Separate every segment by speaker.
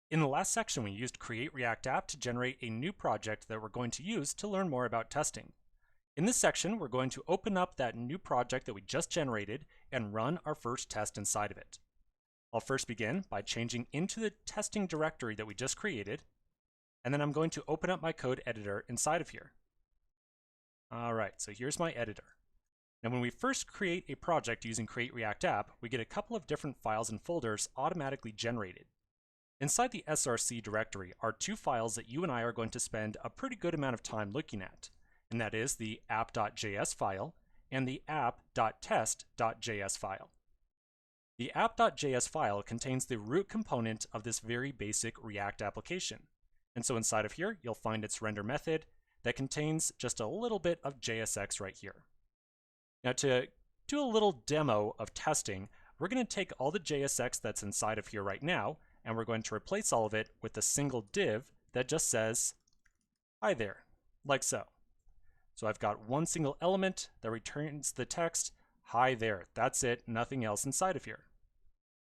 Speaker 1: In the last section, we used Create React App to generate a new project that we're going to use to learn more about testing. In this section, we're going to open up that new project that we just generated and run our first test inside of it. I'll first begin by changing into the testing directory that we just created, and then I'm going to open up my code editor inside of here. All right, so here's my editor. Now, when we first create a project using Create React App, we get a couple of different files and folders automatically generated. Inside the src directory are two files that you and I are going to spend a pretty good amount of time looking at, and that is the app.js file and the app.test.js file. The app.js file contains the root component of this very basic React application. And so inside of here, you'll find its render method that contains just a little bit of JSX right here. Now, to do a little demo of testing, we're going to take all the JSX that's inside of here right now, and we're going to replace all of it with a single div that just says, "Hi there," like so. So I've got one single element that returns the text, "Hi there." That's it, nothing else inside of here.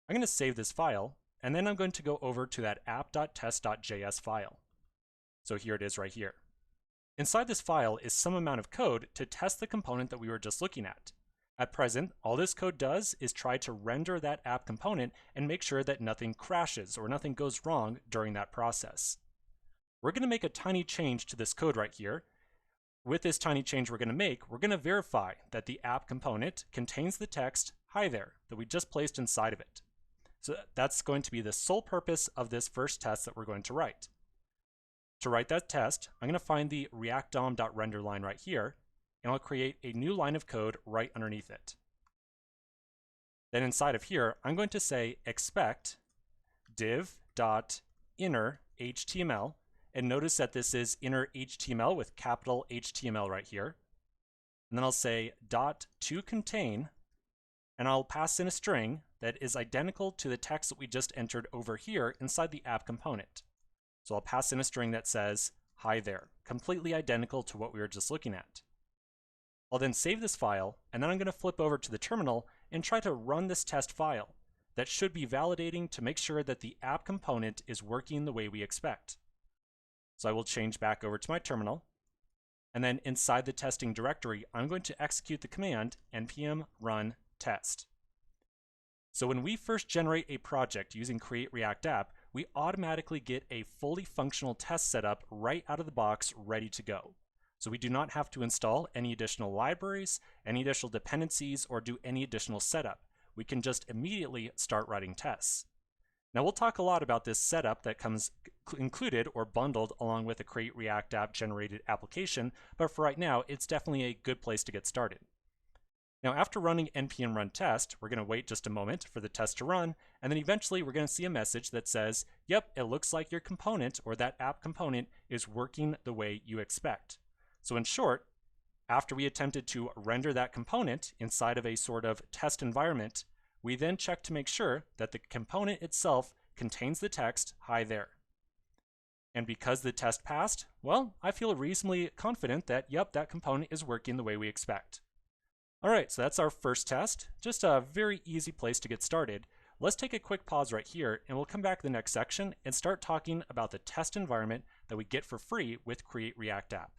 Speaker 1: I'm going to save this file, and then I'm going to go over to that app.test.js file. So here it is right here. Inside this file is some amount of code to test the component that we were just looking at. At present, all this code does is try to render that app component and make sure that nothing crashes or nothing goes wrong during that process. We're going to make a tiny change to this code right here. With this tiny change we're going to verify that the app component contains the text, "Hi there," that we just placed inside of it. So that's going to be the sole purpose of this first test that we're going to write. To write that test, I'm going to find the React DOM.render line right here, and I'll create a new line of code right underneath it. Then inside of here, I'm going to say expect div.inner HTML, and notice that this is inner HTML with capital HTML right here. And then I'll say .toContain, and I'll pass in a string that is identical to the text that we just entered over here inside the app component. So I'll pass in a string that says, "Hi there," completely identical to what we were just looking at. I'll then save this file, and then I'm going to flip over to the terminal and try to run this test file. That should be validating to make sure that the app component is working the way we expect. So I will change back over to my terminal, and then inside the testing directory, I'm going to execute the command npm run test. So when we first generate a project using Create React App, we automatically get a fully functional test setup right out of the box ready to go. So we do not have to install any additional libraries, any additional dependencies, or do any additional setup. We can just immediately start writing tests. Now we'll talk a lot about this setup that comes included or bundled along with a Create React App generated application, but for right now, it's definitely a good place to get started. Now, after running npm run test, we're going to wait just a moment for the test to run, and then eventually we're going to see a message that says, "Yep, it looks like your component or that app component is working the way you expect." So in short, after we attempted to render that component inside of a sort of test environment, we then check to make sure that the component itself contains the text, "Hi there." And because the test passed, well, I feel reasonably confident that, yep, that component is working the way we expect. All right, so that's our first test. Just a very easy place to get started. Let's take a quick pause right here, and we'll come back to the next section and start talking about the test environment that we get for free with Create React App.